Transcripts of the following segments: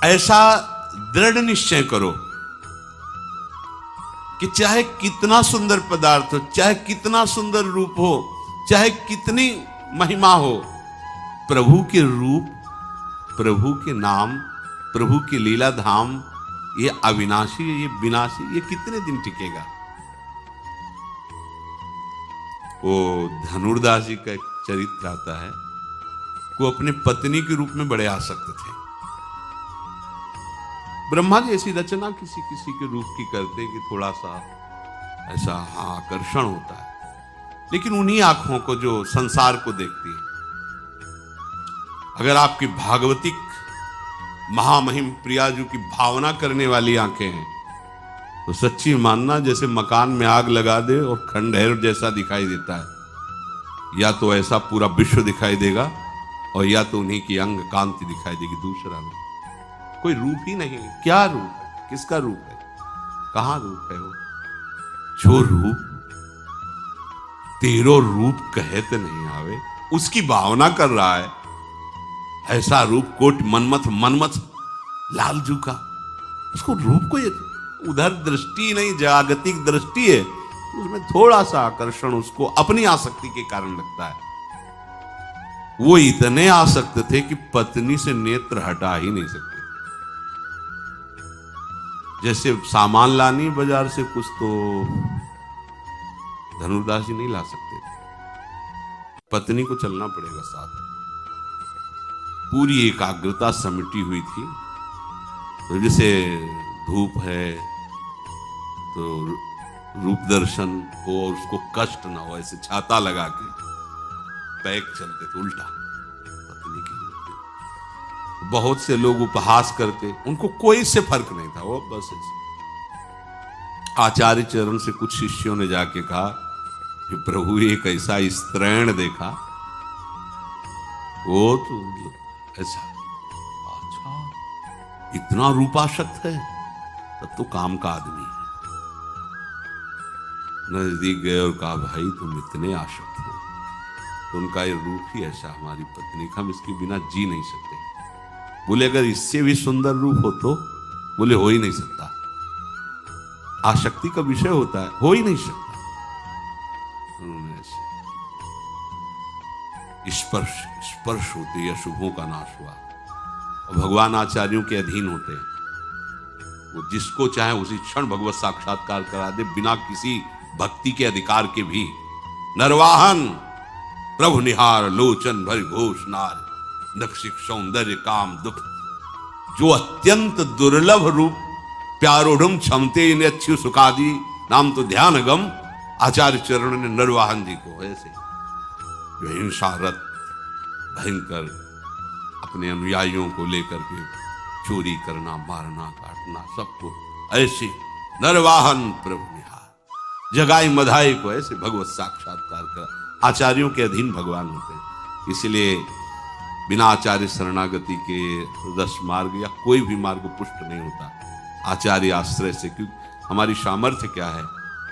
ऐसा दृढ़ निश्चय करो कि चाहे कितना सुंदर पदार्थ हो, चाहे कितना सुंदर रूप हो, चाहे कितनी महिमा हो, प्रभु के रूप, प्रभु के नाम, प्रभु की लीला धाम, ये अविनाशी, ये विनाशी, ये कितने दिन टिकेगा। वो धनुर्दास जी का एक चरित्र आता है, वो अपने पत्नी के रूप में बड़े आसक्त थे। ब्रह्मा जी ऐसी रचना किसी किसी के रूप की करते कि थोड़ा सा ऐसा आकर्षण होता है, लेकिन उन्हीं आंखों को जो संसार को देखती है। अगर आपकी भागवतिक महामहिम प्रियाजू की भावना करने वाली आंखें हैं तो सच्ची मानना जैसे मकान में आग लगा दे और खंडहर जैसा दिखाई देता है, या तो ऐसा पूरा विश्व दिखाई देगा और या तो उन्हीं की अंग कांति दिखाई देगी, दूसरा नहीं। कोई रूप ही नहीं। क्या रूप है, किसका रूप है, कहां रूप है वो? जो रूप तेरो रूप कहत नहीं आवे, उसकी भावना कर रहा है। ऐसा रूप कोट मनमथ लालजू का, उसको रूप को उधर दृष्टि नहीं, जागतिक दृष्टि है, उसमें थोड़ा सा आकर्षण उसको अपनी आसक्ति के कारण लगता है। वो इतने आसक्त थे कि पत्नी से नेत्र हटा ही नहीं सकते। जैसे सामान लानी बाजार से कुछ, तो धनुर्दास जी नहीं ला सकते थे, पत्नी को चलना पड़ेगा साथ। पूरी एकाग्रता समिटी हुई थी। तो जैसे धूप है तो रूप दर्शन हो और उसको कष्ट ना हो, ऐसे छाता लगा के पैक चलते थे उल्टा पत्नी के लिए। बहुत से लोग उपहास करते, उनको कोई से फर्क नहीं था, वो बस ऐसे। आचार्य चरण से कुछ शिष्यों ने जाके कहा कि प्रभु एक ऐसा स्त्रैण देखा, वो तो ऐसा, अच्छा इतना रूपाशक्त है, तब तो काम का आदमी है। नजदीक गए और कहा भाई तुम इतने आशक्त हो, तो उनका ये रूप ही ऐसा, हमारी पत्नी का, हम इसके बिना जी नहीं सकते। बोले अगर इससे भी सुंदर रूप हो तो? बोले हो ही नहीं सकता, आसक्ति का विषय होता है, हो ही नहीं सकता। उन्होंने ऐसे स्पर्श होते ही अशुभों का नाश हुआ। और भगवान आचार्यों के अधीन होते हैं, वो जिसको चाहे उसी क्षण भगवत साक्षात्कार करा दे, बिना किसी भक्ति के अधिकार के भी। नरवाहन प्रभु निहार लोचन भर घोष नार, नक्षिक सौंदर्य काम दुख, जो अत्यंत दुर्लभ रूप प्यारोढ़ क्षमते इन अच्छी सुखादि नाम तो ध्यान गम। आचार्य चरण ने नरवाहन जी को ऐसे जो हिंसारत भयंकर अपने अनुयायियों को लेकर के चोरी करना, मारना, काटना, सबको ऐसे नरवाहन प्रभु निहार, जगाई मधाई को ऐसे भगवत साक्षात्कार कर। आचार्यों के अधीन भगवान होते हैं, इसलिए बिना आचार्य शरणागति के रस मार्ग या कोई भी मार्ग पुष्ट नहीं होता, आचार्य आश्रय से। क्योंकि हमारी सामर्थ्य क्या है,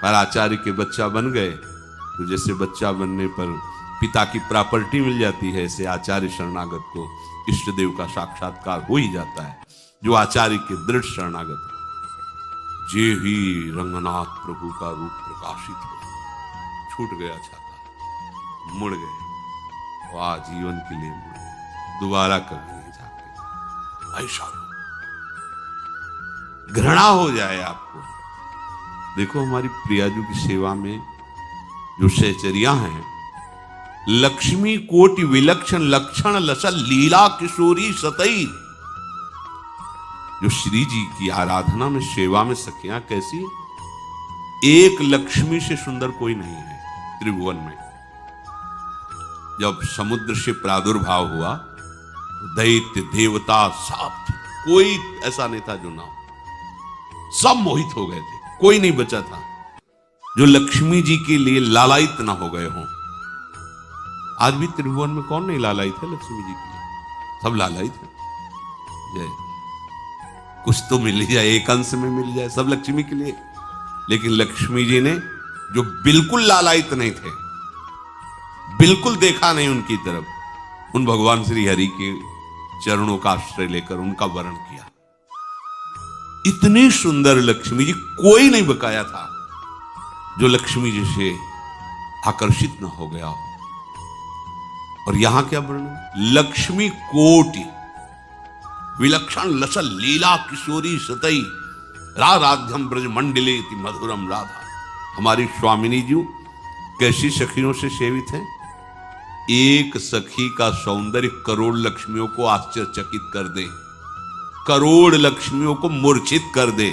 पर आचार्य के बच्चा बन गए तो जैसे बच्चा बनने पर पिता की प्रॉपर्टी मिल जाती है, ऐसे आचार्य शरणागत को इष्ट देव का साक्षात्कार हो ही जाता है। जो आचार्य के दृढ़ शरणागत, जे ही रंगनाथ प्रभु का रूप प्रकाशित हो, छूट गया छाता, मुड़ गए और आजीवन के लिए मुड़ गए, दोबारा कभी नहीं जाते। ऐसा घृणा हो जाए आपको। देखो हमारी प्रियाजू की सेवा में जो सहचरियां हैं, लक्ष्मी कोटि विलक्षण लक्षण लसल लीला किशोरी सतई। जो श्री जी की आराधना में, सेवा में सखियां कैसी, एक लक्ष्मी से सुंदर कोई नहीं है त्रिभुवन में। जब समुद्र से प्रादुर्भाव हुआ, दैत्य देवता सब, कोई ऐसा नहीं था जो ना हो, सब मोहित हो गए थे, कोई नहीं बचा था जो लक्ष्मी जी के लिए लालायित ना हो गए हों। आज भी त्रिभुवन में कौन नहीं लालायित है लक्ष्मी जी के लिए? सब लालायित है। जय, कुछ तो मिल जाए, एक अंश में मिल जाए, सब लक्ष्मी के लिए। लेकिन लक्ष्मी जी ने जो बिल्कुल लालायित नहीं थे, बिल्कुल देखा नहीं उनकी तरफ, उन भगवान श्री हरि के चरणों का आश्रय लेकर उनका वर्ण किया। इतनी सुंदर लक्ष्मी जी कोई नहीं बकाया था जो लक्ष्मी जी से आकर्षित न हो गया हो। और यहां क्या वर्णन, लक्ष्मी कोटि विलक्षण लसल लीला किशोरी सतई राराध्यम ब्रज मंडले मधुरम राधा। हमारी स्वामिनी जी कैसी सखियों से सेवित हैं? एक सखी का सौंदर्य करोड़ लक्ष्मियों को आश्चर्यचकित कर दे, करोड़ लक्ष्मियों को मूर्छित कर दे।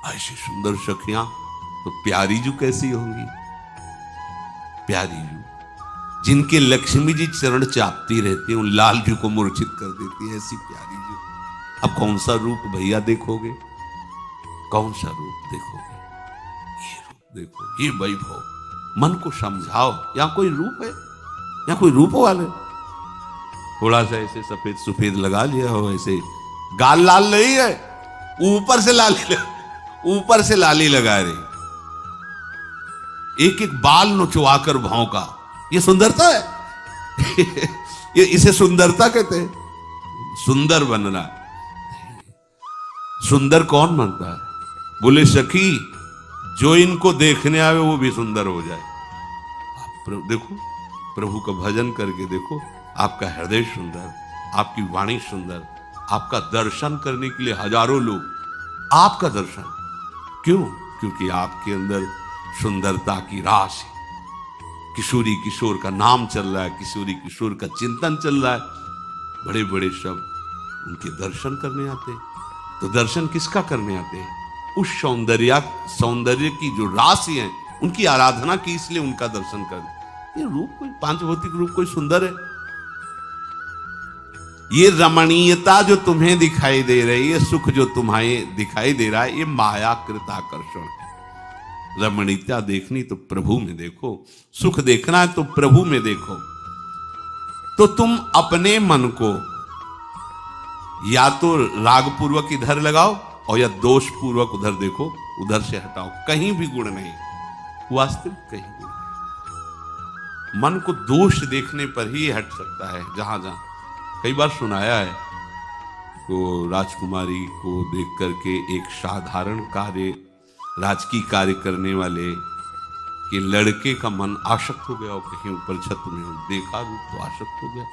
ऐसी सुंदर सखियां तो प्यारी जू कैसी होंगी? प्यारी जू जिनके लक्ष्मी जी चरण चापती रहती है, उन लाल जी को मूर्छित कर देती है, ऐसी प्यारी जू। अब कौन सा रूप भैया देखोगे? कौन सा रूप देखोगे? ये रूप देखो, ये वैभव। मन को समझाओ, यहां कोई रूप है? यहां कोई रूप वाले? थोड़ा सा ऐसे सफेद सफेद लगा लिया हो, ऐसे गाल लाल नहीं है, ऊपर से लाली लगा रही, एक एक बाल नोचवाकर भौंका। ये सुंदरता है? ये इसे सुंदरता कहते हैं? सुंदर बनना। सुंदर कौन बनता है? बोले सखी जो इनको देखने आवे वो भी सुंदर हो जाए। आप देखो, प्रभु का भजन करके देखो, आपका हृदय सुंदर, आपकी वाणी सुंदर, आपका दर्शन करने के लिए हजारों लोग आपका दर्शन। क्यों? क्योंकि आपके अंदर सुंदरता की रास है। किशोरी किशोर का नाम चल रहा है, किशोरी किशोर का चिंतन चल रहा है, बड़े बड़े सब उनके दर्शन करने आते हैं। तो दर्शन किसका करने आते हैं? उस सौंदर्य की जो राशि है उनकी आराधना की, इसलिए उनका दर्शन करने। ये रूप कोई पांच भौतिक रूप कोई सुंदर है? ये रमणीयता जो तुम्हें दिखाई दे रही है, सुख जो तुम्हें दिखाई दे रहा है, ये माया कृत आकर्षण है। रमणीयता देखनी तो प्रभु में देखो, सुख देखना है तो प्रभु में देखो। तो तुम अपने मन को या तो राग पूर्वक इधर लगाओ और या दोष पूर्वक उधर देखो, उधर से हटाओ, कहीं भी गुण नहीं, वास्तविक कहीं गुण नहीं। मन को दोष देखने पर ही हट सकता है। जहां जहां कई बार सुनाया है, तो राजकुमारी को देख करके एक साधारण कार्य, राजकीय कार्य करने वाले कि लड़के का मन आसक्त हो गया और कहीं ऊपर छत में देखा रूप तो आसक्त हो गया।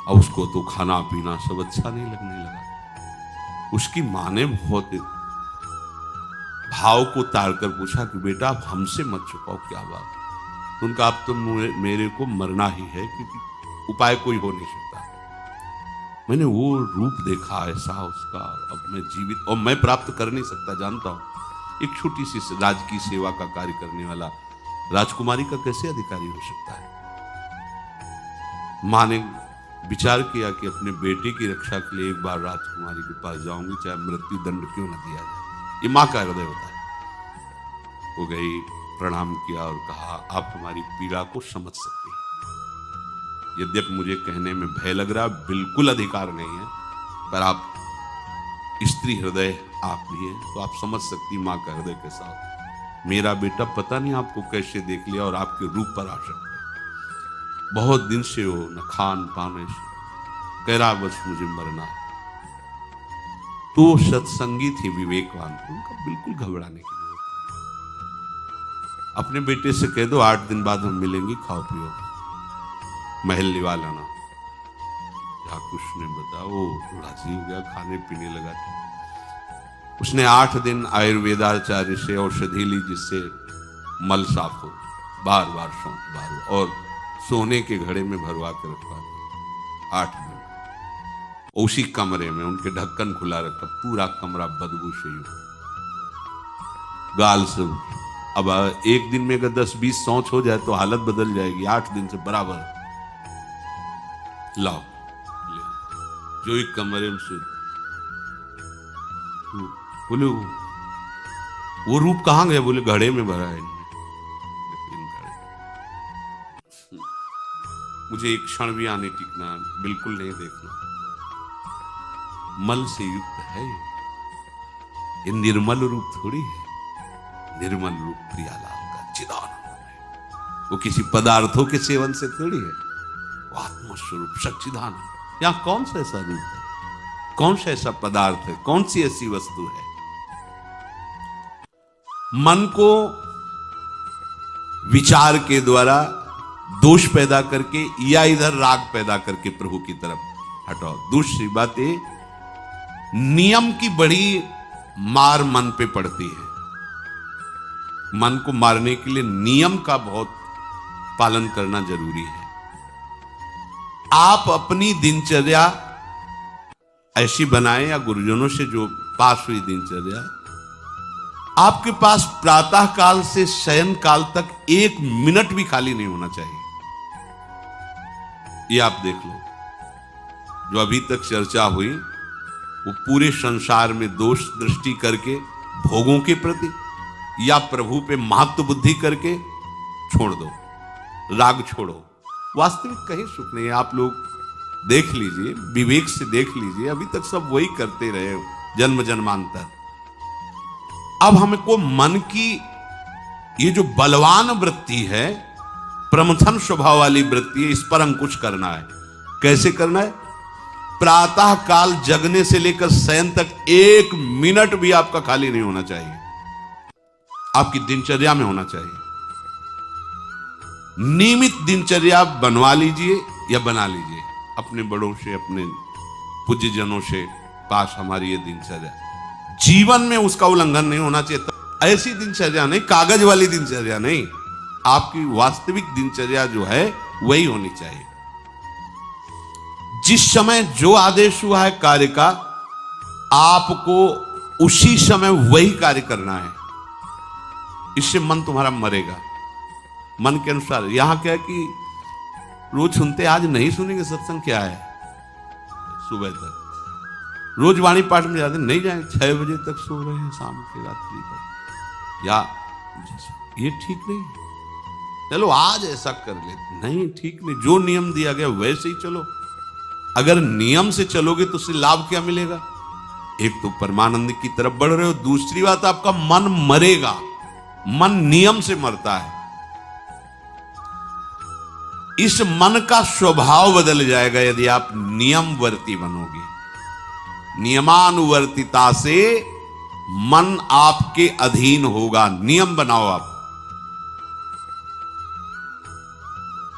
अब उसको तो खाना पीना सब अच्छा नहीं लगने लगा। उसकी मां ने बहुत भाव को ताड़ कर पूछा कि बेटा आप हमसे मत छुपाओ, क्या बात? तो उनका आप तो मेरे को मरना ही है, क्योंकि उपाय कोई हो नहीं सकता। मैंने वो रूप देखा ऐसा उसका, अब मैं जीवित और मैं प्राप्त कर नहीं सकता, जानता हूं। एक छोटी सी राजकीय सेवा का कार्य करने वाला राजकुमारी का कैसे अधिकारी हो सकता है? मां ने विचार किया कि अपने बेटे की रक्षा के लिए एक बार राजकुमारी के पास जाऊंगी, चाहे मृत्यु दंड क्यों न दिया जाए। ये मां का हृदय होता है। वो गई, प्रणाम किया और कहा आप हमारी पीड़ा को समझ सकते हैं। यद्यपि मुझे कहने में भय लग रहा, बिल्कुल अधिकार नहीं है, पर आप स्त्री हृदय आप भी हैं, तो आप समझ सकती मां का हृदय कैसा हो। मेरा बेटा पता नहीं आपको कैसे देख लिया और आपके रूप पर आसक्त है। बहुत दिन से हो न खान पान, ऐसे कह रहा बस मुझे मरना है। तो सत्संगी थे, विवेकवान थे, उनका बिल्कुल घबराने की जरूरत नहीं। अपने बेटे से कह दो 8 दिन बाद हम मिलेंगे, खाओ पियो, महल निवा लाना। कुछ ने बताया, वो राजी हो गया, खाने पीने लगा। उसने 8 दिन आयुर्वेदाचार्य से औषधि ली जिससे मल साफ हो, बार बार शौच बार, और सोने के घड़े में भरवा के रखवा दिया। 8 दिन उसी कमरे में उनके ढक्कन खुला रखा, पूरा कमरा बदबू से युक्त, गाल से। अब एक दिन में अगर 10-20 शौच हो जाए तो हालत बदल जाएगी। 8 दिन से बराबर लाओ, जो एक कमरे में से बोले वो रूप कहां गया? बोले घड़े में भरा है घड़े। मुझे एक क्षण भी आने टिकना, बिल्कुल नहीं देखना। मल से युक्त है ये, निर्मल रूप थोड़ी है। निर्मल रूप प्रियालाल का चिदानंद है, वो किसी पदार्थों के सेवन से थोड़ी है, वो आत्मस्वरूप सच्चिदानंद। यहां कौन सा ऐसा रूप है? कौन सा ऐसा पदार्थ है, कौन सी ऐसी वस्तु है? मन को विचार के द्वारा दोष पैदा करके या इधर राग पैदा करके प्रभु की तरफ हटाओ। दूसरी बात ये, नियम की बड़ी मार मन पे पड़ती है। मन को मारने के लिए नियम का बहुत पालन करना जरूरी है। आप अपनी दिनचर्या ऐसी बनाएं, या गुरुजनों से जो पास हुई दिनचर्या, आपके पास प्रातः काल से शयन काल तक 1 मिनट भी खाली नहीं होना चाहिए। ये आप देख लो, जो अभी तक चर्चा हुई वो पूरे संसार में दोष दृष्टि करके भोगों के प्रति या प्रभु पे महत्व बुद्धि करके छोड़ दो, राग छोड़ो। वास्तविक कहीं सुख नहीं है। आप लोग देख लीजिए, विवेक से देख लीजिए, अभी तक सब वही करते रहे जन्म जन्मांतर। अब हमको मन की ये जो बलवान वृत्ति है, प्रमथन स्वभाव वाली वृत्ति है, इस पर अंकुश करना है। कैसे करना है? प्रातः काल जगने से लेकर शयन तक 1 मिनट भी आपका खाली नहीं होना चाहिए, आपकी दिनचर्या में होना चाहिए। नियमित दिनचर्या बनवा लीजिए या बना लीजिए अपने बड़ों से, अपने पूज्यजनों से पास हमारी ये दिनचर्या, जीवन में उसका उल्लंघन नहीं होना चाहिए। ऐसी दिनचर्या नहीं, कागज वाली दिनचर्या नहीं, आपकी वास्तविक दिनचर्या जो है वही होनी चाहिए। जिस समय जो आदेश हुआ है कार्य का, आपको उसी समय वही कार्य करना है। इससे मन तुम्हारा मरेगा, मन के अनुसार। यहां क्या है कि रोज सुनते, आज नहीं सुनेंगे सत्संग, क्या है सुबह तक रोज वाणी पाठ में जाते, नहीं जाए 6 बजे तक सो रहे हैं, शाम के रात्रि तक, या ये ठीक नहीं। चलो आज ऐसा कर ले, नहीं ठीक नहीं, जो नियम दिया गया वैसे ही चलो। अगर नियम से चलोगे तो उससे लाभ क्या मिलेगा? एक तो परमानंद की तरफ बढ़ रहे हो, दूसरी बात आपका मन मरेगा। मन नियम से मरता है। इस मन का स्वभाव बदल जाएगा यदि आप नियमवर्ती बनोगे। नियमानुवर्तिता से मन आपके अधीन होगा। नियम बनाओ आप।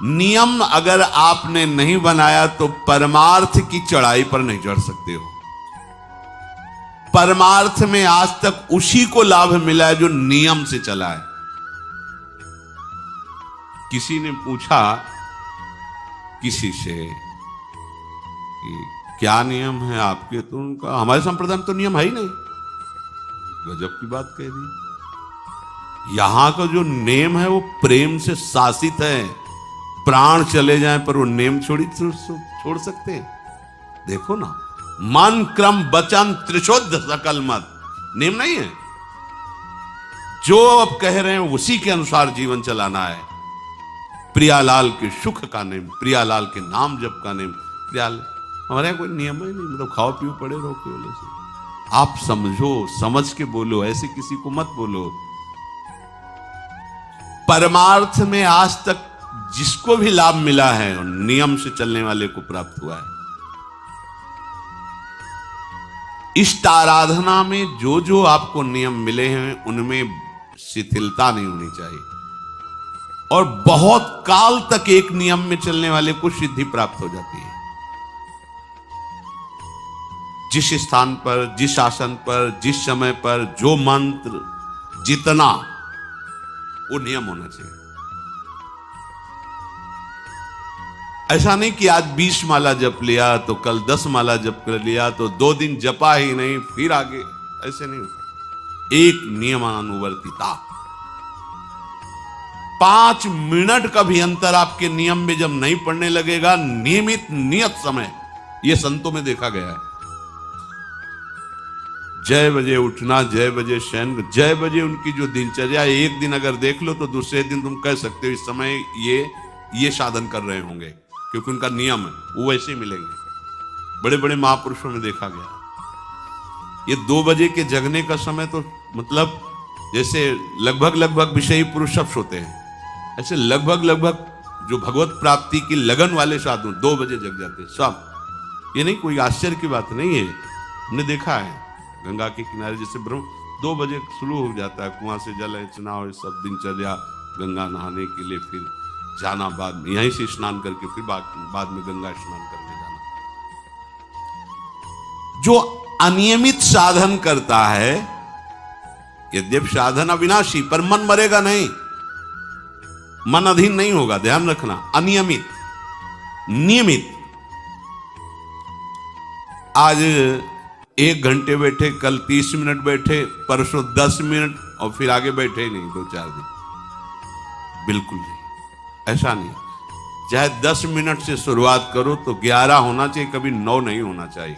नियम अगर आपने नहीं बनाया तो परमार्थ की चढ़ाई पर नहीं चढ़ सकते हो। परमार्थ में आज तक उसी को लाभ मिला है जो नियम से चला है। किसी ने पूछा किसी से कि क्या नियम है आपके, तो उनका हमारे संप्रदाय में तो नियम है ही नहीं। गजब की बात कह दी। यहां का जो नेम है वो प्रेम से शासित है। प्राण चले जाएं पर वो नेम छोड़ सकते हैं? देखो ना, मन क्रम वचन त्रिशुद्ध सकल मत, नेम नहीं है। जो अब कह रहे हैं उसी के अनुसार जीवन चलाना है। प्रियालाल के सुख का नेम, प्रियालाल के नाम जप का नेम। प्रियालाल हमारे यहां कोई नियम ही नहीं, मतलब खाओ पियो पड़े रहो केवल से। आप समझो, समझ के बोलो, ऐसे किसी को मत बोलो। परमार्थ में आज तक जिसको भी लाभ मिला है नियम से चलने वाले को प्राप्त हुआ है। इष्ट आराधना में जो जो आपको नियम मिले हैं उनमें शिथिलता नहीं होनी चाहिए, और बहुत काल तक एक नियम में चलने वाले को सिद्धि प्राप्त हो जाती है। जिस स्थान पर, जिस आसन पर, जिस समय पर जो मंत्र जितना, वो नियम होना चाहिए। ऐसा नहीं कि आज 20 माला जप लिया तो कल 10 माला जप कर लिया तो 2 दिन जपा ही नहीं फिर आगे, ऐसे नहीं होता। एक नियमानुवर्तिता। 5 मिनट का भी अंतर आपके नियम में जब नहीं पड़ने लगेगा, नियमित नियत समय, यह संतों में देखा गया है। 6 बजे उठना, 6 बजे शयन, 6 बजे उनकी जो दिनचर्या, एक दिन अगर देख लो तो दूसरे दिन तुम कह सकते हो इस समय ये साधन कर रहे होंगे, क्योंकि उनका नियम है, वो वैसे ही मिलेंगे। बड़े बड़े महापुरुषों में देखा गया। ये 2 बजे के जगने का समय तो मतलब जैसे लगभग विषयी पुरुष सब सोते हैं, ऐसे लगभग जो भगवत प्राप्ति की लगन वाले साधु 2 बजे जग जाते सब। ये नहीं, कोई आश्चर्य की बात नहीं है। हमने देखा है गंगा के किनारे जैसे ब्रह्म 2 बजे शुरू हो जाता है, कुआं से जल अर्चना और सब दिनचर्या, गंगा नहाने के लिए, फिर जाना बाद में, यहीं से स्नान करके फिर बाद में गंगा स्नान करने जाना। जो अनियमित साधन करता है, यद्यप साधन अविनाशी, पर मन मरेगा नहीं, मन अधीन नहीं होगा, ध्यान रखना। अनियमित, नियमित, आज 1 घंटे बैठे, कल 30 मिनट बैठे, परसों 10 मिनट, और फिर आगे बैठे ही नहीं 2-4 दिन, बिल्कुल नहीं, ऐसा नहीं। चाहे 10 मिनट से शुरुआत करो तो 11 होना चाहिए, कभी 9 नहीं होना चाहिए।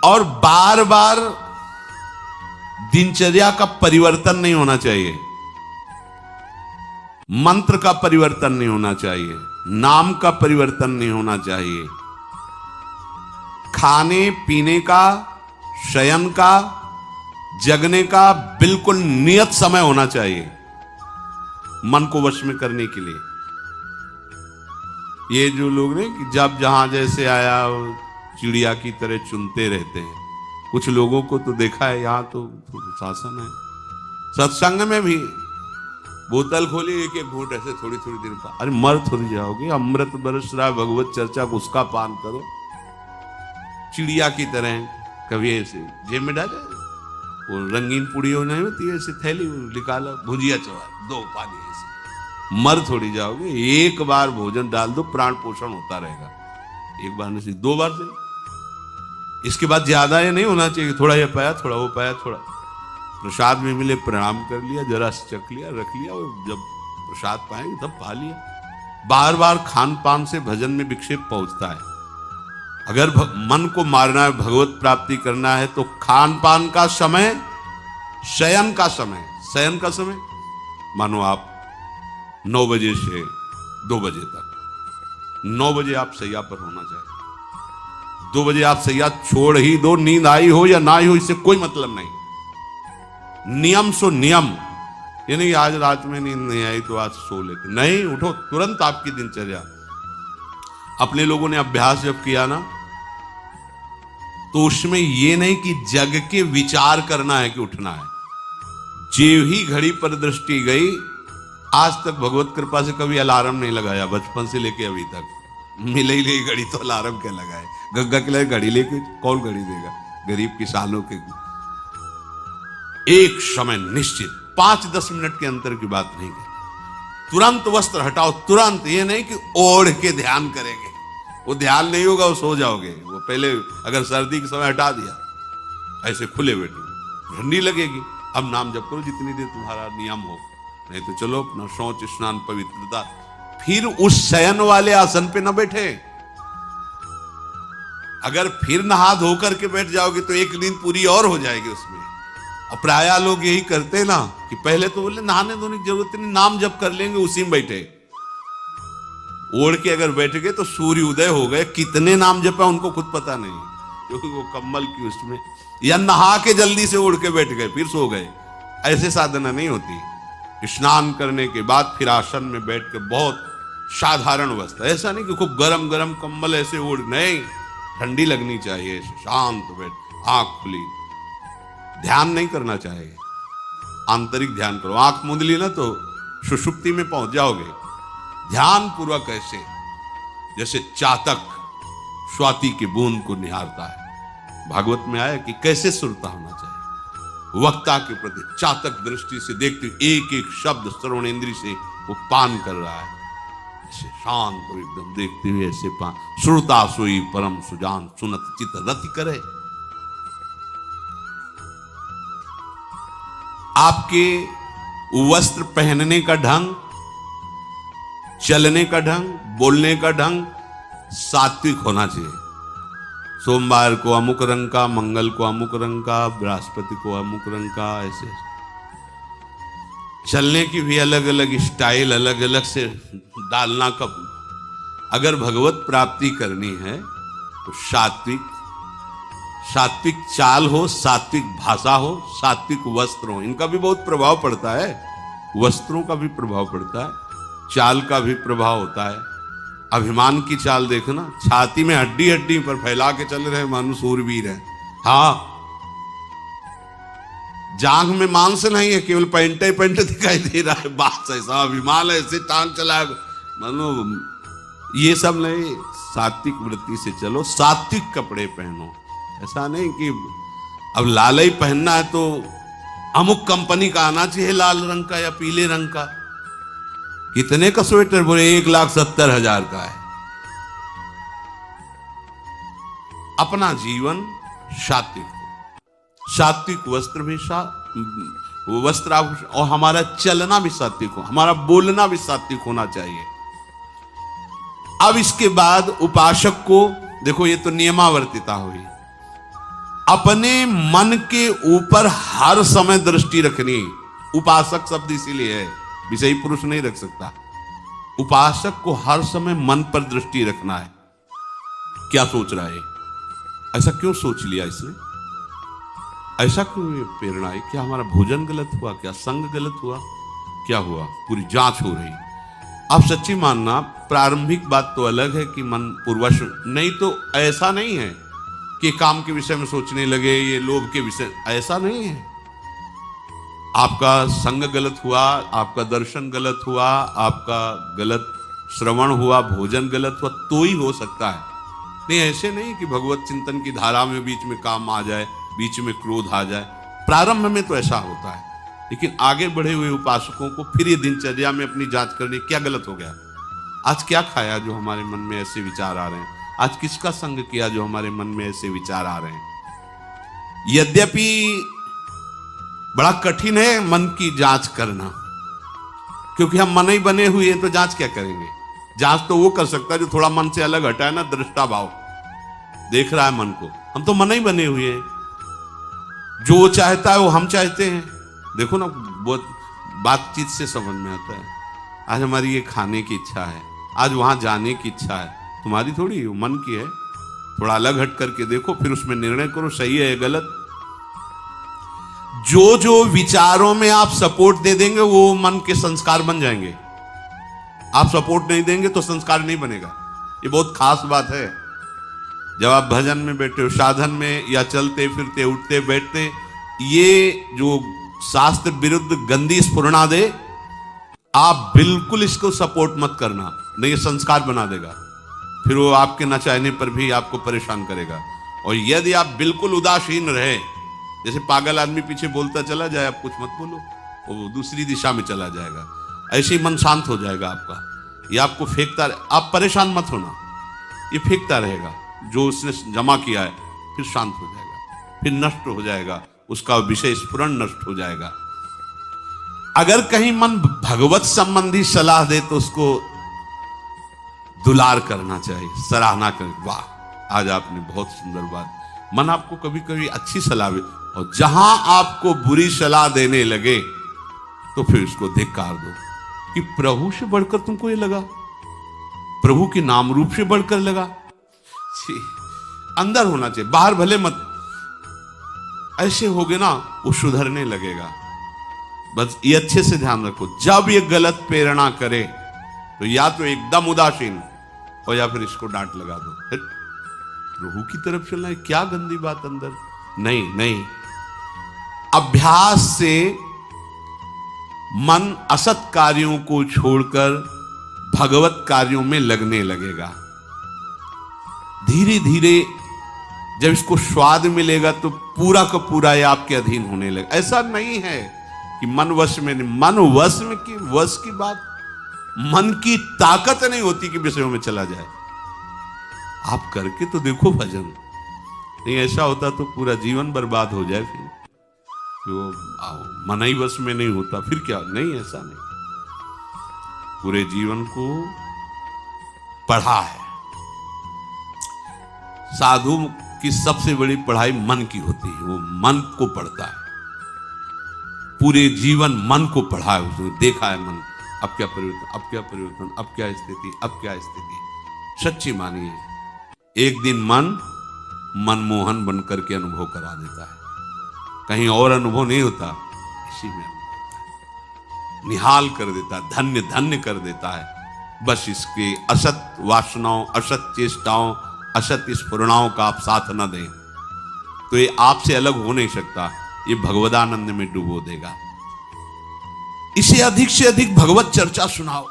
और बार बार दिनचर्या का परिवर्तन नहीं होना चाहिए, मंत्र का परिवर्तन नहीं होना चाहिए, नाम का परिवर्तन नहीं होना चाहिए, खाने पीने का, शयन का, जगने का बिल्कुल नियत समय होना चाहिए मन को वश में करने के लिए। ये जो लोग ने कि जब जहां जैसे आया चिड़िया की तरह चुनते रहते हैं, कुछ लोगों को तो देखा है, यहां तो शासन है, सत्संग में भी बोतल खोली, एक घूंट ऐसे थोड़ी थोड़ी देर पर, अरे मर थोड़ी जाओगे, अमृत बरस रहा है, भगवत चर्चा को उसका पान करो। चिड़िया की तरह कभी ऐसे जेब में डाले, वो रंगीन पुड़ियों नहीं होती ऐसे थैली निकाला, भुजिया चवा 2 पानी, ऐसे मर थोड़ी जाओगे। एक बार भोजन डाल दो, प्राण पोषण होता रहेगा, एक बार नहीं 2 बार से, इसके बाद ज्यादा ये नहीं होना चाहिए, थोड़ा ये पाया, थोड़ा वो पाया, थोड़ा प्रसाद में मिले प्रणाम कर लिया, जरा चख लिया, रख लिया, और जब प्रसाद पाएंगे तब पा लिया। बार बार खान पान से भजन में विक्षेप पहुंचता है। अगर मन को मारना है, भगवत प्राप्ति करना है, तो खान पान का समय, शयन का समय, शयन का समय मानो आप 9 बजे से 2 बजे तक, 9 बजे आप सैया पर होना चाहिए। 2 बजे आप सैया छोड़ ही दो, नींद आई हो या ना आई हो, इससे कोई मतलब नहीं। नियम सो नियम, ये नहीं आज रात में नींद नहीं आई तो आज सो लेते, नहीं, उठो तुरंत आपकी दिनचर्या। अपने लोगों ने अभ्यास जब किया ना, तो उसमें ये नहीं कि जग के विचार करना है कि उठना है, जेव ही घड़ी पर दृष्टि गई। आज तक भगवत कृपा से कभी अलार्म नहीं लगाया, बचपन से लेके अभी तक, मिले ही ले घड़ी तो अलार्म क्या लगाए, गंगा के लिए घड़ी लेके कौन घड़ी देगा, गरीब किसानों के। एक समय निश्चित 5-10 मिनट के अंतर की बात नहीं करती, तुरंत वस्त्र हटाओ, तुरंत, ये नहीं कि ओढ़ के ध्यान करेंगे, वो ध्यान नहीं होगा, वो सो जाओगे। वो पहले अगर सर्दी के समय हटा दिया, ऐसे खुले बैठे, ठंडी लगेगी, अब नाम जप करो जितनी देर तुम्हारा नियम हो, नहीं तो चलो अपना शौच स्नान पवित्रता, फिर उस शयन वाले आसन पे न बैठे। अगर फिर नहा धो करके बैठ जाओगे तो एक नींद पूरी और हो जाएगी उसमें। और प्राय लोग यही करते ना कि पहले तो बोले नहाने धोने की जरूरत नहीं, नाम जप कर लेंगे, उसी में बैठे, ओढ़ के अगर बैठ गए तो सूर्य उदय हो गए, कितने नाम जपा उनको खुद पता नहीं, क्योंकि वो कम्बल की उसमें, या नहा के जल्दी से उड़ के बैठ गए फिर सो गए। ऐसे साधना नहीं होती। स्नान करने के बाद फिर आसन में बैठ के बहुत साधारण अवस्था, ऐसा नहीं कि खूब गरम गरम कम्बल ऐसे ओढ़, नहीं, ठंडी लगनी चाहिए, शांत बैठ, आंख खुली, ध्यान नहीं करना चाहिए, आंतरिक ध्यान करो। आंख मूंद ली ना तो सुषुप्ति में पहुंच जाओगे। ध्यान पूर्वक ऐसे, जैसे चातक स्वाति की बूंद को निहारता है, भागवत में आया कि कैसे सुरता होना चाहिए, वक्ता के प्रति चातक दृष्टि से देखते, एक एक शब्द श्रवण इंद्री से वो पान कर रहा है, ऐसे शांत और एकदम देखते हुए ऐसे पान। श्रुता सोई परम सुजान, सुनत चित रति करे। आपके वस्त्र पहनने का ढंग, चलने का ढंग, बोलने का ढंग सात्विक होना चाहिए। सोमवार को अमुक रंग का, मंगल को अमुक रंग का, बृहस्पति को अमुक रंग का, ऐसे चलने की भी अलग अलग स्टाइल, अलग अलग से डालना। कब अगर भगवत प्राप्ति करनी है तो सात्विक चाल हो, सात्विक भाषा हो, सात्विक वस्त्र हो, इनका भी बहुत प्रभाव पड़ता है, वस्त्रों का भी प्रभाव पड़ता है, चाल का भी प्रभाव होता है। अभिमान की चाल देखना, छाती में हड्डी हड्डी पर फैला के चल रहे मानो सूरवीर है। हाँ, जांघ में मांस नहीं है, केवल पैंटे पैंटे दिखाई दे रहा है। बात ऐसा अभिमान है, ऐसे टांग चला मानो, ये सब नहीं। सात्विक वृत्ति से चलो, सात्विक कपड़े पहनो। ऐसा नहीं कि अब लाल ही पहनना है तो अमुक कंपनी का आना चाहिए, लाल रंग का या पीले रंग का। कितने का स्वेटर? बोले 1,70,000 का है। अपना जीवन सात्विक हो, सात्विक वस्त्र भी वस्त्र और हमारा चलना भी सात्विक हो, हमारा बोलना भी सात्विक होना चाहिए। अब इसके बाद उपासक को देखो, ये तो नियमावर्तिता हुई। अपने मन के ऊपर हर समय दृष्टि रखनी। उपासक शब्द इसीलिए है, विषयी पुरुष नहीं रख सकता। उपासक को हर समय मन पर दृष्टि रखना है। क्या सोच रहा है, ऐसा क्यों सोच लिया इसने, ऐसा क्यों ये प्रेरणा है? क्या हमारा भोजन गलत हुआ, क्या संग गलत हुआ, क्या हुआ? पूरी जांच हो रही। आप सच्ची मानना, प्रारंभिक बात तो अलग है कि मन पूर्वश, नहीं तो ऐसा नहीं है कि काम के विषय में सोचने लगे, ये लोभ के विषय, ऐसा नहीं है। आपका संग गलत हुआ, आपका दर्शन गलत हुआ, आपका गलत श्रवण हुआ, भोजन गलत हुआ तो ही हो सकता है। नहीं, ऐसे नहीं कि भगवत चिंतन की धारा में बीच में काम आ जाए, बीच में क्रोध आ जाए। प्रारंभ में तो ऐसा होता है, लेकिन आगे बढ़े हुए उपासकों को फिर ये दिनचर्या में अपनी जांच करनी, क्या गलत हो गया, आज क्या खाया जो हमारे मन में ऐसे विचार आ रहे हैं, आज किसका संग किया जो हमारे मन में ऐसे विचार आ रहे हैं। यद्यपि बड़ा कठिन है मन की जांच करना, क्योंकि हम मन ही बने हुए हैं, तो जांच क्या करेंगे? जांच तो वो कर सकता है जो थोड़ा मन से अलग हटा है ना, दृष्टा भाव देख रहा है मन को। हम तो मन ही बने हुए हैं, जो चाहता है वो हम चाहते हैं। देखो ना, बहुत बातचीत से समझ में आता है। आज हमारी ये खाने की इच्छा है, आज वहां जाने की इच्छा है, तुम्हारी थोड़ी, मन की है। थोड़ा अलग हट करके देखो, फिर उसमें निर्णय करो, सही है गलत। जो जो विचारों में आप सपोर्ट दे देंगे वो मन के संस्कार बन जाएंगे। आप सपोर्ट नहीं देंगे तो संस्कार नहीं बनेगा। ये बहुत खास बात है। जब आप भजन में बैठे हो, साधन में, या चलते फिरते उठते बैठते, ये जो शास्त्र विरुद्ध गंदी स्फुरणा दे, आप बिल्कुल इसको सपोर्ट मत करना, नहीं ये संस्कार बना देगा। फिर वो आपके न चाहने पर भी आपको परेशान करेगा। और यदि आप बिल्कुल उदासीन रहे, जैसे पागल आदमी पीछे बोलता चला जाए, आप कुछ मत बोलो, वो दूसरी दिशा में चला जाएगा, ऐसे ही मन शांत हो जाएगा आपका। ये आपको फेंकता, आप परेशान मत होना, ये फेंकता रहेगा जो उसने जमा किया है, फिर शांत हो जाएगा, फिर नष्ट हो जाएगा, उसका विषय स्फुरण नष्ट हो जाएगा। अगर कहीं मन भगवत संबंधी सलाह दे तो उसको दुलार करना चाहिए, सराहना कर, वाह आज आपने बहुत सुंदर बात। मन आपको कभी कभी अच्छी सलाह दे, और जहां आपको बुरी सलाह देने लगे तो फिर उसको धिक्कार दो कि प्रभु से बढ़कर तुमको ये लगा, प्रभु के नाम रूप से बढ़कर लगा। अंदर होना चाहिए, बाहर भले मत। ऐसे होगे ना, वो सुधरने लगेगा। बस ये अच्छे से ध्यान रखो, जब ये गलत प्रेरणा करे तो या तो एकदम उदासीन हो, या फिर इसको डांट लगा दो, फिर प्रभु की तरफ चलना है, क्या गंदी बात अंदर। नहीं नहीं, अभ्यास से मन असत कार्यों को छोड़कर भगवत कार्यों में लगने लगेगा। धीरे धीरे जब इसको स्वाद मिलेगा तो पूरा का पूरा ये आपके अधीन होने लगेगा। ऐसा नहीं है कि मन वश में नहीं, मन वश में की वश की बात, मन की ताकत नहीं होती कि विषयों में चला जाए। आप करके तो देखो भजन, नहीं ऐसा होता तो पूरा जीवन बर्बाद हो जाए। फिर जो मन ही वश में नहीं होता फिर क्या? नहीं, ऐसा नहीं। पूरे जीवन को पढ़ा है। साधु की सबसे बड़ी पढ़ाई मन की होती है, वो मन को पढ़ता है, पूरे जीवन मन को पढ़ा है, उसने देखा है मन अब क्या परिवर्तन, अब क्या परिवर्तन, अब क्या स्थिति, अब क्या स्थिति। सच्ची मानिए, एक दिन मन मनमोहन बनकर के अनुभव करा देता है, कहीं और अनुभव नहीं होता, इसी में अनुभव होता है। निहाल कर देता है, धन्य धन्य कर देता है। बस इसके असत वासनाओं, असत चेष्टाओं, असत स्फुरणाओं का आप साथ न दें तो ये आपसे अलग हो नहीं सकता, ये भगवदानंद में डुबो देगा। इसे अधिक से अधिक भगवत चर्चा सुनाओ,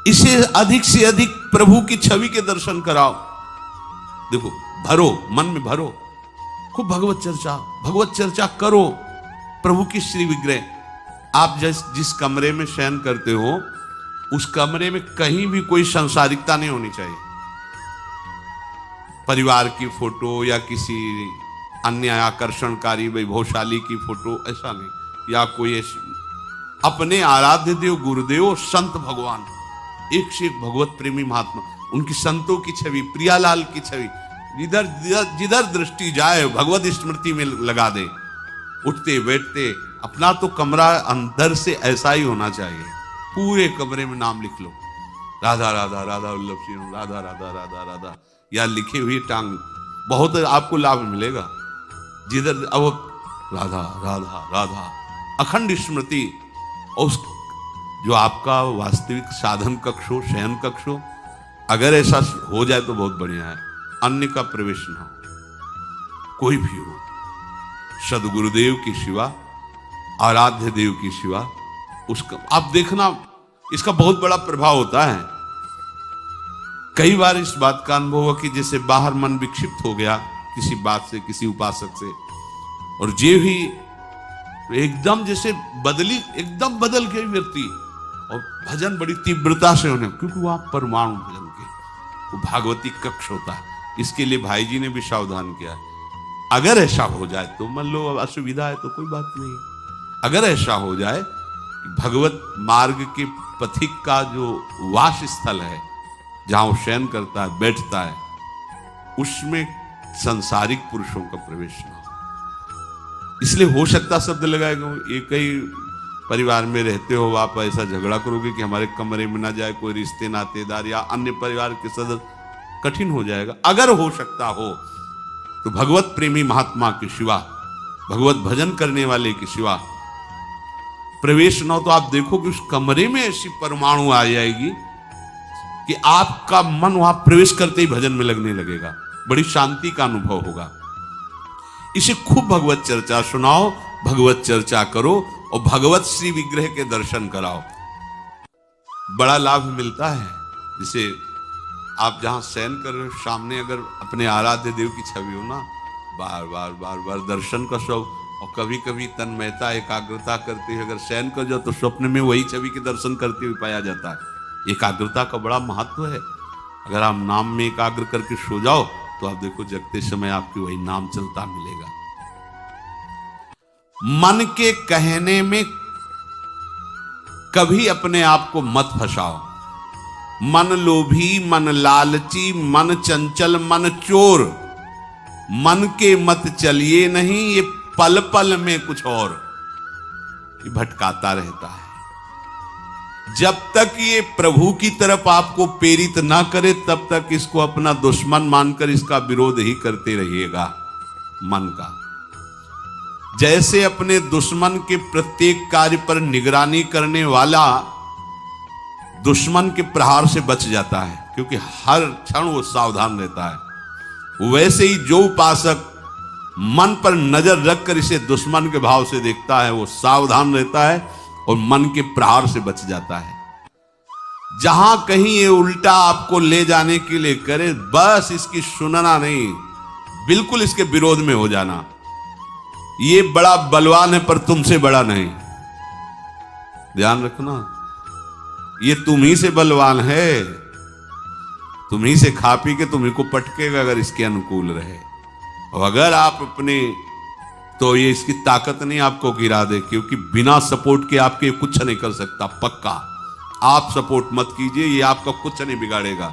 इसे अधिक से अधिक प्रभु की छवि के दर्शन कराओ। देखो, भरो, मन में भरो, खूब भगवत चर्चा करो। प्रभु की श्री विग्रह, आप जिस कमरे में शयन करते हो उस कमरे में कहीं भी कोई सांसारिकता नहीं होनी चाहिए। परिवार की फोटो या किसी अन्य आकर्षणकारी वैभवशाली की फोटो, ऐसा नहीं। या कोई अपने आराध्य देव गुरुदेव संत भगवान, एक से एक भगवत प्रेमी महात्मा, उनकी संतों की छवि, प्रियालाल की छवि, जिधर दृष्टि जाए भगवत स्मृति में लगा दे। उठते बैठते अपना तो कमरा अंदर से ऐसा ही होना चाहिए, पूरे कमरे में नाम लिख लो, राधा राधा राधा वल्लभ श्री राधा राधा राधा राधा, या लिखी हुई टांग, बहुत आपको लाभ मिलेगा। जिधर अब राधा राधा राधा अखंड स्मृति, और उस जो आपका वास्तविक साधन कक्ष हो, शयन कक्ष हो, अगर ऐसा हो जाए तो बहुत बढ़िया है। अन्य का प्रवेश ना हो, कोई भी हो, सदगुरुदेव की शिवा, आराध्य देव की शिवा, उसका आप देखना, इसका बहुत बड़ा प्रभाव होता है। कई बार इस बात का अनुभव हुआ कि जैसे बाहर मन विक्षिप्त हो गया किसी बात से, किसी उपासक से, और जे ही एकदम जैसे एकदम बदल गए व्यक्ति, और भजन बड़ी तीव्रता से होने, क्योंकि वहां परमाणु भजन के वो भागवती कक्ष होता है। इसके लिए भाई जी ने भी सावधान किया, अगर ऐसा हो जाए तो मान लो असुविधा है तो कोई बात नहीं, अगर ऐसा हो जाए कि भगवत मार्ग के पथिक का जो वास स्थल है, जहां वो शयन करता है, बैठता है, उसमें सांसारिक पुरुषों का प्रवेश ना हो। इसलिए हो सकता शब्द लगाएगा, एक ही परिवार में रहते हो, आप ऐसा झगड़ा करोगे कि हमारे कमरे में ना जाए कोई रिश्ते नातेदार या अन्य परिवार के सदस्य, कठिन हो जाएगा। अगर हो सकता हो तो भगवत प्रेमी महात्मा की शिवा, भगवत भजन करने वाले की शिवा प्रवेश न हो, तो आप देखो कि उस कमरे में ऐसी परमाणु आ जाएगी कि आपका मन वहां प्रवेश करते ही भजन में लगने लगेगा, बड़ी शांति का अनुभव होगा। इसे खूब भगवत चर्चा सुनाओ, भगवत चर्चा करो, और भगवत श्री विग्रह के दर्शन कराओ, बड़ा लाभ मिलता है। जिसे आप जहां शयन कर रहे हो, सामने अगर अपने आराध्य देव की छवि हो ना, बार बार बार बार दर्शन का शौक, और कभी कभी तन्मयता एकाग्रता करते हुए अगर शयन कर जाओ तो स्वप्न में वही छवि के दर्शन करते हुए पाया जाता है। एकाग्रता का बड़ा महत्व है। अगर आप नाम में एकाग्र करके सो जाओ तो आप देखो जगते समय आपकी वही नाम चलता मिलेगा। मन के कहने में कभी अपने आप को मत फंसाओ। मन लोभी, मन लालची, मन चंचल, मन चोर, मन के मत चलिए नहीं, ये पल पल में कुछ और, ये भटकाता रहता है। जब तक ये प्रभु की तरफ आपको प्रेरित ना करे तब तक इसको अपना दुश्मन मानकर इसका विरोध ही करते रहिएगा। मन का जैसे अपने दुश्मन के प्रत्येक कार्य पर निगरानी करने वाला दुश्मन के प्रहार से बच जाता है, क्योंकि हर क्षण वो सावधान रहता है, वैसे ही जो उपासक मन पर नजर रखकर इसे दुश्मन के भाव से देखता है, वो सावधान रहता है और मन के प्रहार से बच जाता है। जहां कहीं ये उल्टा आपको ले जाने के लिए करे, बस इसकी सुनना नहीं, बिल्कुल इसके विरोध में हो जाना। ये बड़ा बलवान है पर तुमसे बड़ा नहीं, ध्यान रखना, ये तुम ही से बलवान है, तुम ही से खा पी के तुम्ही को पटकेगा अगर इसके अनुकूल रहे। और अगर आप अपने, तो ये इसकी ताकत नहीं आपको गिरा दे, क्योंकि बिना सपोर्ट के आपके कुछ नहीं कर सकता। पक्का आप सपोर्ट मत कीजिए, ये आपका कुछ नहीं बिगाड़ेगा।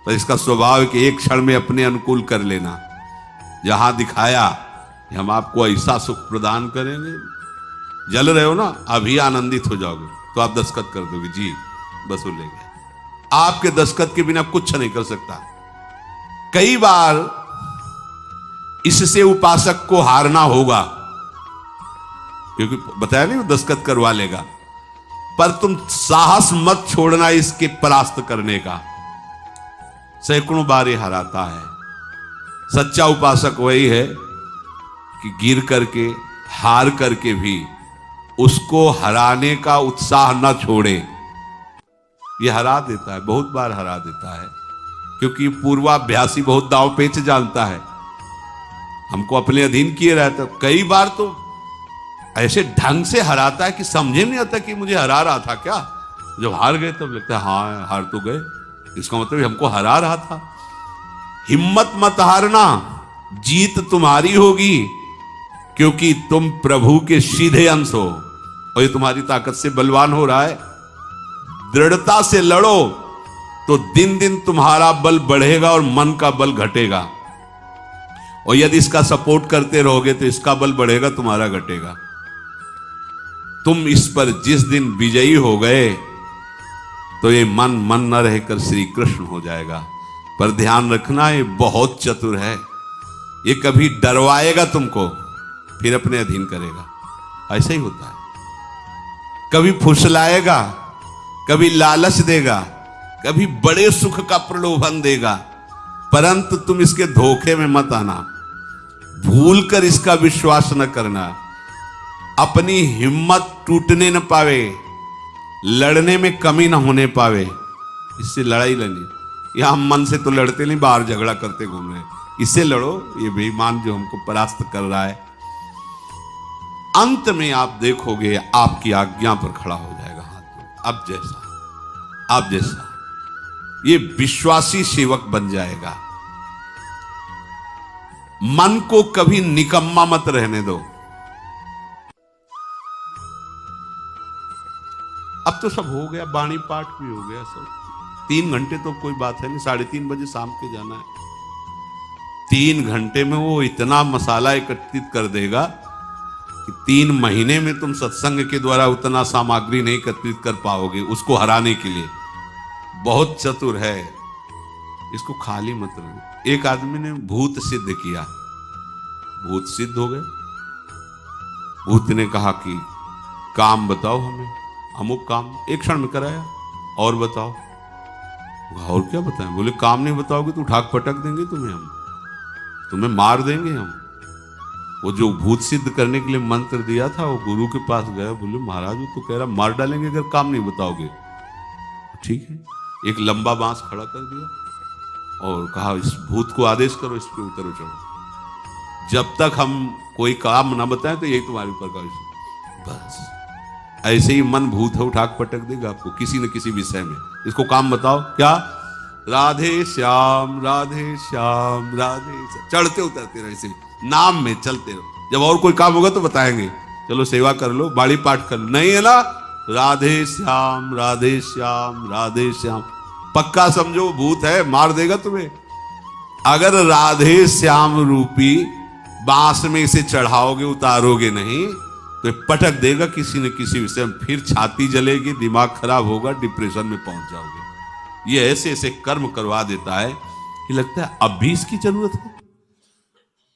तो इसका स्वभाव है कि एक क्षण में अपने अनुकूल कर लेना। जहां दिखाया कि हम आपको ऐसा सुख प्रदान करेंगे, जल रहे हो ना, अभी आनंदित हो जाओगे, तो आप दस्तखत कर दोगे, जी वसूलेंगे। आपके दस्तखत के बिना कुछ नहीं कर सकता। कई बार इससे उपासक को हारना होगा, क्योंकि बताया नहीं वो दस्तखत करवा लेगा। पर तुम साहस मत छोड़ना इसके परास्त करने का। सैकड़ों बार ये हराता है। सच्चा उपासक वही है कि गिर करके, हार करके भी उसको हराने का उत्साह न छोड़े। ये हरा देता है, बहुत बार हरा देता है, क्योंकि पूर्वाभ्यासी बहुत दांव पेच जानता है। हमको अपने अधीन किए रहता है। कई बार तो ऐसे ढंग से हराता है कि समझे नहीं आता कि मुझे हरा रहा था क्या। जब हार गए तब लगता है हाँ हार तो गए, इसका मतलब हमको हरा रहा था। हिम्मत मत हारना, जीत तुम्हारी होगी, क्योंकि तुम प्रभु के सीधे अंश हो और ये तुम्हारी ताकत से बलवान हो रहा है। दृढ़ता से लड़ो तो दिन दिन तुम्हारा बल बढ़ेगा और मन का बल घटेगा। और यदि इसका सपोर्ट करते रहोगे तो इसका बल बढ़ेगा, तुम्हारा घटेगा। तुम इस पर जिस दिन विजयी हो गए तो ये मन न रहकर श्री कृष्ण हो जाएगा। पर ध्यान रखना, ये बहुत चतुर है। ये कभी डरवाएगा तुमको, फिर अपने अधीन करेगा। ऐसा ही होता है। कभी फुसलाएगा, कभी लालच देगा, कभी बड़े सुख का प्रलोभन देगा, परंतु तुम इसके धोखे में मत आना। भूल कर इसका विश्वास न करना। अपनी हिम्मत टूटने न पावे, लड़ने में कमी न होने पावे, इससे लड़ाई लड़नी। यहां हम मन से तो लड़ते नहीं, बाहर झगड़ा करते घूम रहे। इससे लड़ो, ये बेईमान जो हमको परास्त कर रहा है। अंत में आप देखोगे आपकी आज्ञा पर खड़ा हो जाएगा हाथ। अब जैसा ये विश्वासी सेवक बन जाएगा। मन को कभी निकम्मा मत रहने दो। अब तो सब हो गया, बाणी पाठ भी हो गया सब। 3 घंटे तो कोई बात है नहीं, 3:30 बजे शाम के जाना है। 3 घंटे में वो इतना मसाला एकत्रित कर देगा कि 3 महीने में तुम सत्संग के द्वारा उतना सामग्री नहीं एकत्रित कर पाओगे उसको हराने के लिए। बहुत चतुर है, इसको खाली मत रहो। एक आदमी ने भूत सिद्ध किया, भूत सिद्ध हो गए। भूत ने कहा कि काम बताओ हमें, अमुक काम। एक क्षण में कराया। और बताओ। और क्या बताएं? बोले काम नहीं बताओगे तो उठा पटक देंगे तुम्हें, हम तुम्हें मार देंगे हम। वो जो भूत सिद्ध करने के लिए मंत्र दिया था, वो गुरु के पास गया। बोले महाराज वो तो कह रहा मार डालेंगे अगर काम नहीं बताओगे। ठीक है, एक लंबा बांस खड़ा कर दिया और कहा इस भूत को आदेश करो, इस पे उतरो चढ़ो। जब तक हम कोई काम ना बताएं तो यही तुम्हारे ऊपर का। बस ऐसे ही मन भूत है, उठा पटक देगा आपको किसी न किसी विषय में। इसको काम बताओ, क्या? राधे श्याम राधे श्याम राधे श्याम। चढ़ते उतरते रहो, ऐसे नाम में चलते रहो। जब और कोई काम होगा तो बताएंगे, चलो सेवा कर लो, बाड़ी पाठ कर लो। नहीं है ना, राधे श्याम राधे श्याम राधे श्याम। पक्का समझो भूत है, मार देगा तुम्हें। अगर राधे श्याम रूपी बांस में इसे चढ़ाओगे, उतारोगे नहीं तो पटक देगा किसी न किसी विषय में। फिर छाती जलेगी, दिमाग खराब होगा, डिप्रेशन में पहुंच जाओगे। ये ऐसे ऐसे कर्म करवा देता है कि लगता है अब भी इसकी जरूरत है।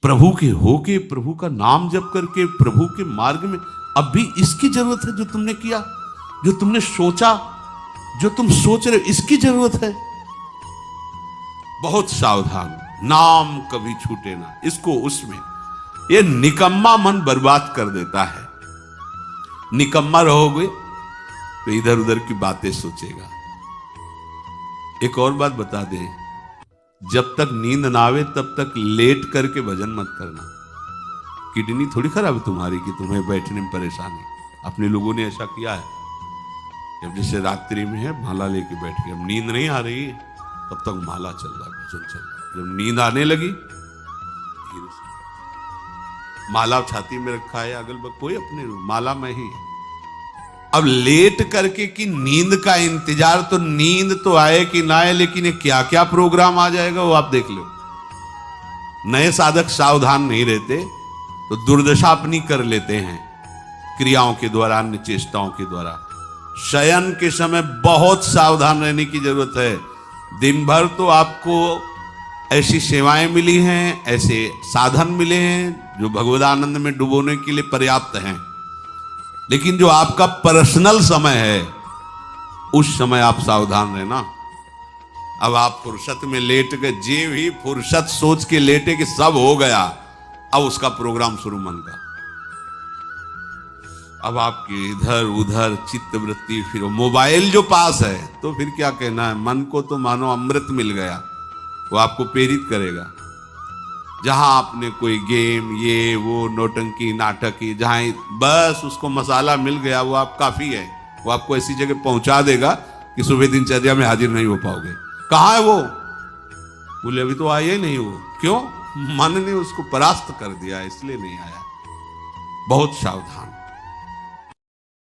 प्रभु के होके, प्रभु का नाम जप करके, प्रभु के मार्ग में अब भी इसकी जरूरत है। जो तुमने किया, जो तुमने सोचा, जो तुम सोच रहे हो, इसकी जरूरत है। बहुत सावधान, नाम कभी छूटे ना इसको। उसमें ये निकम्मा मन बर्बाद कर देता है। निकम्मा रहोगे तो इधर उधर की बातें सोचेगा। एक और बात बता दे, जब तक नींद ना आवे तब तक लेट करके भजन मत करना। किडनी थोड़ी खराब है तुम्हारी कि तुम्हें बैठने में परेशानी। अपने लोगों ने ऐसा किया है, जब जैसे रात्रि में है माला लेके बैठ गए, अब नींद नहीं आ रही है तब तक माला चल रहा है, भजन चल रहा है। जब नींद आने लगी धीरे से माला छाती में रखा है, अगल बगल कोई अपने माला में ही है। अब लेट करके कि नींद का इंतजार, तो नींद तो आए कि ना आए, लेकिन ये क्या क्या प्रोग्राम आ जाएगा वो आप देख लो। नए साधक सावधान नहीं रहते तो दुर्दशा अपनी कर लेते हैं क्रियाओं के द्वारा, अन्य चेष्टाओं के द्वारा। शयन के समय बहुत सावधान रहने की जरूरत है। दिन भर तो आपको ऐसी सेवाएं मिली हैं, ऐसे साधन मिले हैं जो भगवदानंद में डुबोने के लिए पर्याप्त हैं, लेकिन जो आपका पर्सनल समय है उस समय आप सावधान रहना। अब आप फुर्सत में लेट गए, जे भी फुर्सत सोच के लेटे कि सब हो गया, अब उसका प्रोग्राम शुरू मन का। अब आपकी इधर उधर चित्त वृत्ति, फिर मोबाइल जो पास है तो फिर क्या कहना है, मन को तो मानो अमृत मिल गया, वो आपको प्रेरित करेगा। जहां आपने कोई गेम ये वो नौटंकी नाटक की, जहां बस उसको मसाला मिल गया वो आप काफी है, वो आपको ऐसी जगह पहुंचा देगा कि सुबह दिनचर्या में हाजिर नहीं हो पाओगे। कहां है वो? बोले अभी तो आया ही नहीं वो। क्यों? मन ने उसको परास्त कर दिया, इसलिए नहीं आया। बहुत सावधान।